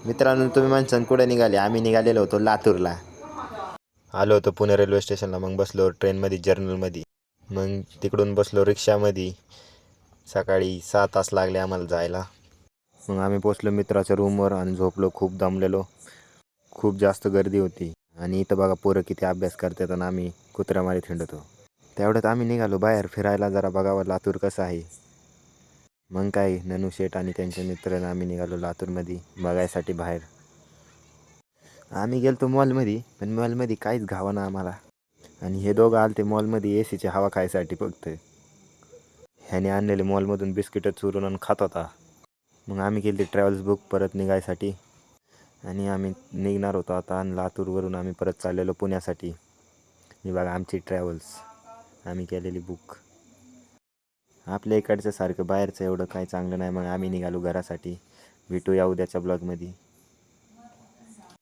मित्रांनो, तुम्ही माणसानं कुठे निघाले? आम्ही निघालेलो होतो लातूरला. आलो होतो पुणे रेल्वे स्टेशनला. मग बसलो ट्रेनमध्ये, जर्नलमध्ये. मग तिकडून बसलो रिक्षामध्ये. सकाळी 6 तास लागले आम्हाला जायला. मग आम्ही पोचलो मित्राच्या रूमवर आणि झोपलो. खूप दमलेलो. खूप जास्त गर्दी होती. आणि इथं बघा पोरं किती अभ्यास करतात आणि आम्ही कुत्र्यामारी हिंडतो. तेवढ्यात आम्ही निघालो बाहेर फिरायला, जरा बघावं लातूर कसं आहे. मग काय, ननू शेठ आणि त्यांचे मित्र आम्ही निघालो लातूरमध्ये बघायसाठी बाहेर. आम्ही गेलो मॉलमध्ये, पण मॉलमध्ये काहीच घावं आम्हाला. आणि हे दोघं आले ते मॉलमध्ये ACची हवा खायसाठी फक्त. ह्याने आणलेले मॉलमधून बिस्किटं चुरून आणि खात होता. मग आम्ही केली ट्रॅव्हल्स बुक परत निघायसाठी. आणि आम्ही निघणार होतो आता. आणि लातूरवरून आम्ही परत चाललेलो पुण्यासाठी. ही बघा आमची ट्रॅव्हल्स आम्ही केलेली बुक. आपल्या इकडचं सारखं बाहेरचं एवढं काही चांगलं नाही. मग आम्ही निघालो घरासाठी. भेटूया उद्याच्या ब्लॉगमध्ये.